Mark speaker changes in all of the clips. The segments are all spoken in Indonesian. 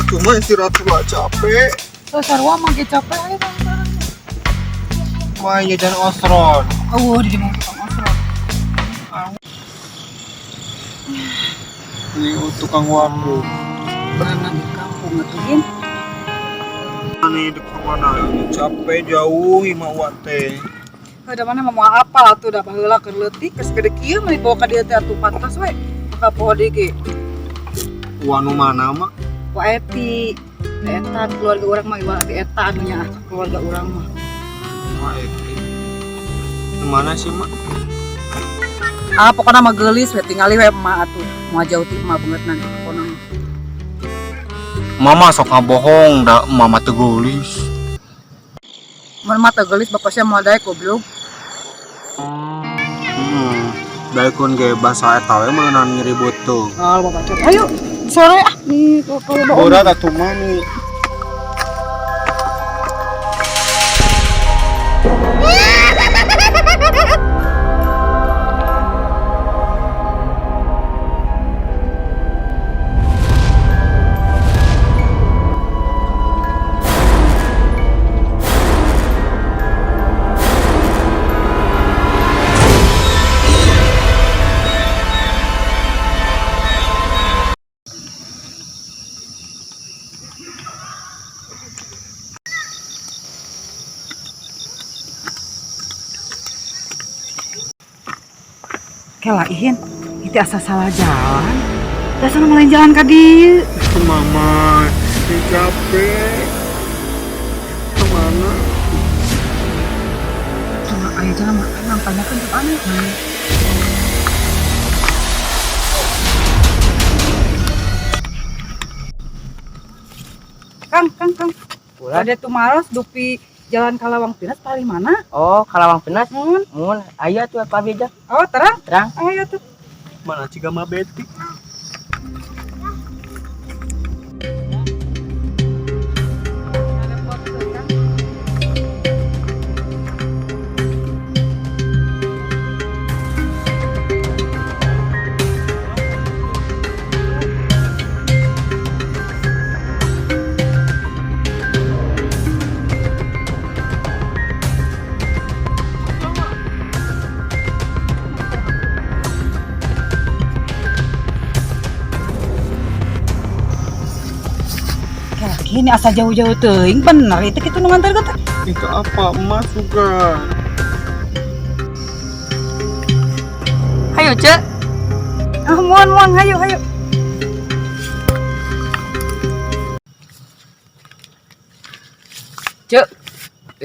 Speaker 1: Cuma istirahat gua capek.
Speaker 2: Tuh sarua mah ge capek aja kan.
Speaker 1: Wah, jajan osron.
Speaker 2: Oh, di mau tukang osrot.
Speaker 1: Ini tukang warung.
Speaker 2: Mana di kampung atuhin.
Speaker 1: Ini di mana? Capek jauh ima teh.
Speaker 2: Ada mana mau apa tuh udah baheula keur leutik geus gede kieu mah dibawa ka dieu teh atuh pantas we. Ka poho deui ge.
Speaker 1: Wanu mana mah?
Speaker 2: Wa eti. Eta keluarga urang mah ibarat eta anu nya keluarga urang mah.
Speaker 1: Wah, itu. Mana sih mak?
Speaker 2: Ah pokona mah geulis we tingali we emak atuh. Moal jauh ti emak banget nanti pokona mah.
Speaker 1: Mama sok ngabohong, da mama teu geulis.
Speaker 2: Mun mah teu geulis bapak sia moal daek goblok.
Speaker 1: Daikun ge bahasa eta we meunang nyeribut tuh.
Speaker 2: Ah bapak cok. Ayo sore ah nih kalau doa.
Speaker 1: Udah atuh mah nih.
Speaker 2: Kelaihin, itu asa salah jalan. Dasar malah jalan ka dieu.
Speaker 1: Itu mama, ini capek. Kemana?
Speaker 2: Cuma aya jalan makan tanyakeun ke aneh. Kang.
Speaker 3: Ulah.
Speaker 2: Ada tuh maros dupi jalan Kalawang Pinas paling mana?
Speaker 3: Oh, Kalawang Pinas.
Speaker 2: Mun.
Speaker 3: Aya tuh apa beda?
Speaker 2: Oh, terang.
Speaker 3: Terang.
Speaker 2: Ayo tuh.
Speaker 1: Mana ciga mah betik?
Speaker 2: Ini asa jauh-jauh teuing bener itu kitu nu nganterkeun teh.
Speaker 1: Itu apa? Emas juga.
Speaker 2: Hayu, Cek. Ah, muan, hayu.
Speaker 3: Cek.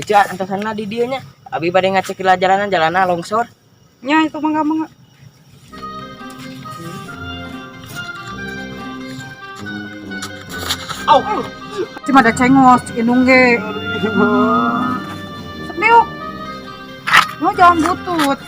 Speaker 3: Cek antasana di dieu nya. Abi bade ngacek jalanan longsor.
Speaker 2: Nya itu mangga.
Speaker 1: Au.
Speaker 2: Cuma ada cengos, indung ge. Sediuk. Mau jangan butut.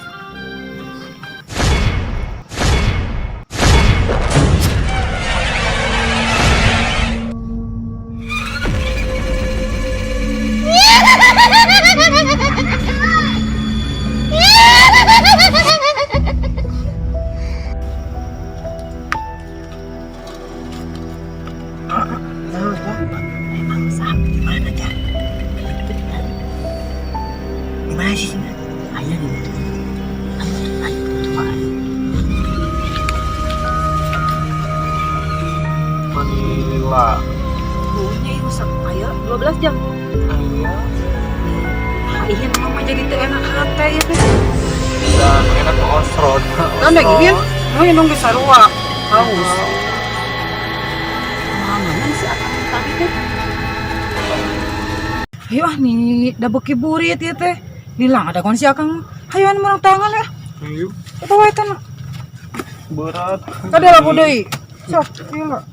Speaker 3: Gimana sih? Ayah di situ. Ayo, coba.
Speaker 1: Manila.
Speaker 2: Bunya itu ayo 12 jam.
Speaker 3: Ayo.
Speaker 2: Ihin mama jadi teu enak hate ya teh.
Speaker 1: Dan enak ke osron.
Speaker 2: Kan ihin, mau indung ge sarua. Haus. Mana sih tadi teh? Ayo ah nih, da beuki burit ieu teh. Nilang ada kon si Akang. Hayu menang tangan ya.
Speaker 1: Ayo,
Speaker 2: Eta wae teh.
Speaker 1: berat.
Speaker 2: Kada lagu deui. Sok, ieu lah.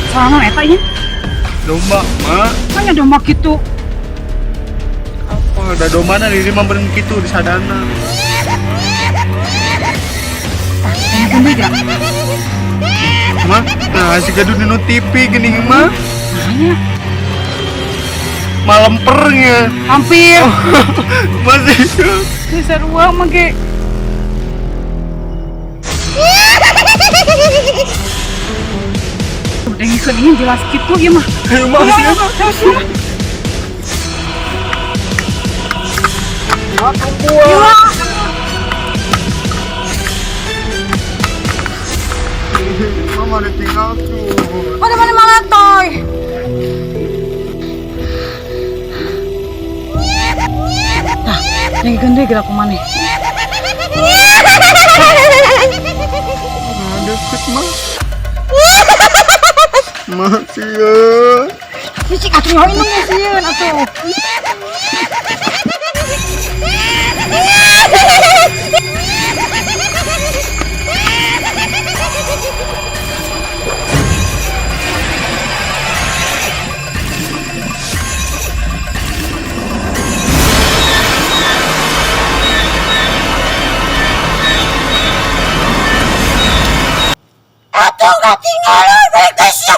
Speaker 2: Sana eta ieu.
Speaker 1: Domba, mak.
Speaker 2: Hanya domba kitu.
Speaker 1: Apa? Da domba na di lima beren kitu di sadana.
Speaker 2: Tah, Gede gerak.
Speaker 1: Mah, nah si gaduh di TV geuning mah.
Speaker 2: Makanya
Speaker 1: Malam pernya.
Speaker 2: hampir.
Speaker 1: Masih.
Speaker 2: Sarua mah ge. Udah ngikeun jelas gitu ya mah.
Speaker 1: Ayo mah sih. Mama ditinggal tuh.
Speaker 2: Mana malatoy. Nah, yang gede gerak kemana?
Speaker 1: Nah, deket mah. Masih ya.
Speaker 2: Cicik atuh nyawa ini sieun atuh.
Speaker 3: Atuh ketinggalan Bekasya.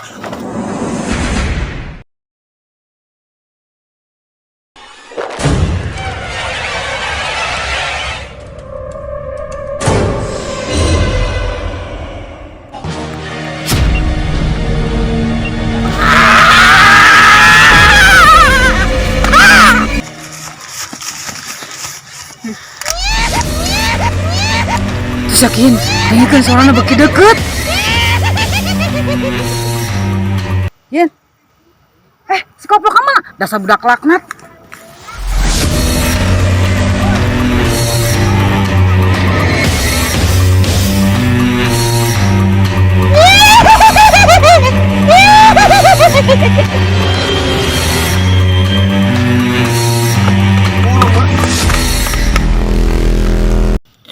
Speaker 2: Terus yakin, dengarkan suaranya beki deket. Yen. Si goblok ama, dasar budak laknat.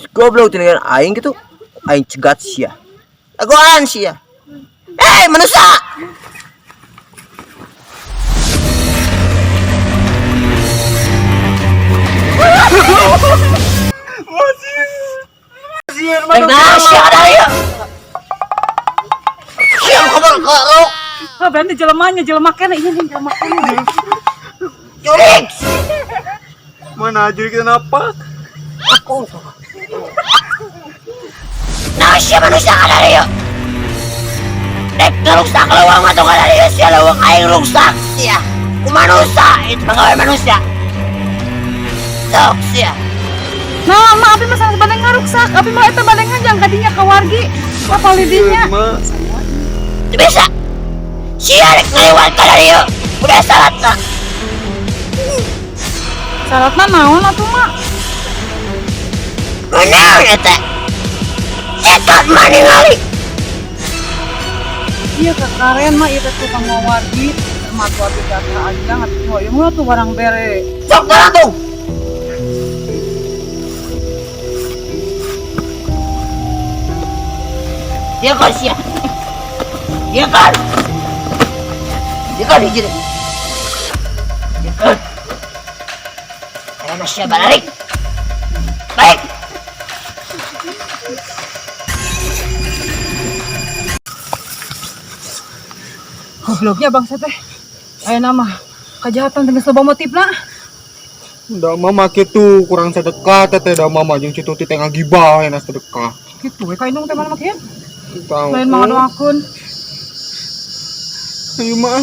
Speaker 3: Goblok dengan aing gitu. Aing cegat sia. Agoan sia. Hei manusia. Masih ada ya. Siap kabar kau.
Speaker 2: Berarti jelema kene iya nih jelema kene.
Speaker 3: Jurik.
Speaker 1: Mana aja kita napak.
Speaker 3: Aku. Nah siapa manusia ada ya. Dek rusak lawang atau kada dia sia lawang aing rusak sia. Ku manusia itu pegawai manusia. Sok sia.
Speaker 2: Nah, ma abi mah badeng ngaruksak, abi mah eta badeng ngajang kadinya ka wargi. Apa lidinya?
Speaker 3: Itu bisa. Sia rek ngelewat kada dia. Udah salatna.
Speaker 2: Syaratna naon atuh mah?
Speaker 3: Benar eta. Cekat mani ngali.
Speaker 2: Iya kekaren mah ieu tukang wargi, matu abi kata aja atuh ieu mah tuh barang bere.
Speaker 3: Sok dalam tuh. Dia kan sia. Dia kan hiji deh. Dia kan. Karena siapa balik. Baik.
Speaker 2: Gobloknya bangsa teh. Aya nama kejahatan dengan loba motifna.
Speaker 1: Da mama kitu kurang sedekah teh da mama jeung citu teh ngagibah enak sedekah.
Speaker 2: Kitu we ka indung teh mana makian?
Speaker 1: Tahu.
Speaker 2: Lain mah doakeun.
Speaker 1: Ayo mah.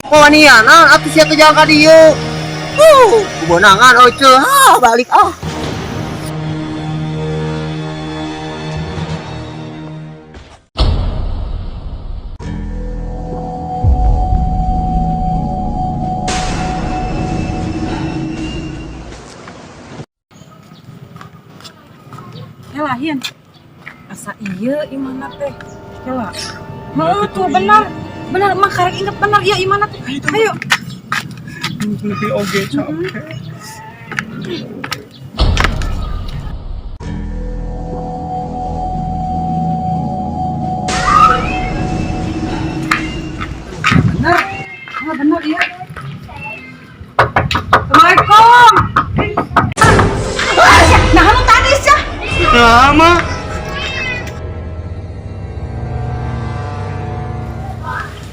Speaker 3: Kawaniana atuh sia teh jaga dieu. Kubonangan oce. Balik ah.
Speaker 2: Helah Hian. Asa ieu imana teh. Helah. Heeh tuh benar. Benar mah karek inget benar ya imana teh. Ayo.
Speaker 1: Lebih oge capek.
Speaker 2: Benar. Benar iya. Assalamualaikum.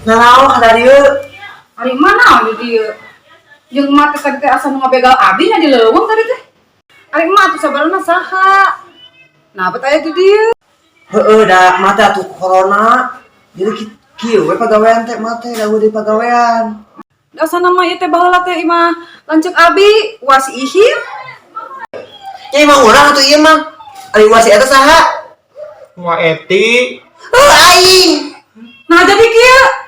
Speaker 3: Nanaon kada dieu?
Speaker 2: Ari mana di dieu? Jeung mah teh tadi teh asa nu ngabegal abi nya di leuweung tadi teh. Ari mah atuh sabarana saha? Nah, bet aya di dieu.
Speaker 3: Heeh, da mate atuh corona. Jadi kieu we pagawean teh mate da di pagawean.
Speaker 2: Dasana mah ieu teh baheula teh imah lanceuk abi wasi ihir.
Speaker 3: Nya imah urang atuh ieu mah. Ari wasi eta saha?
Speaker 1: Wah Eti.
Speaker 3: Aing.
Speaker 2: Nah jadi kieu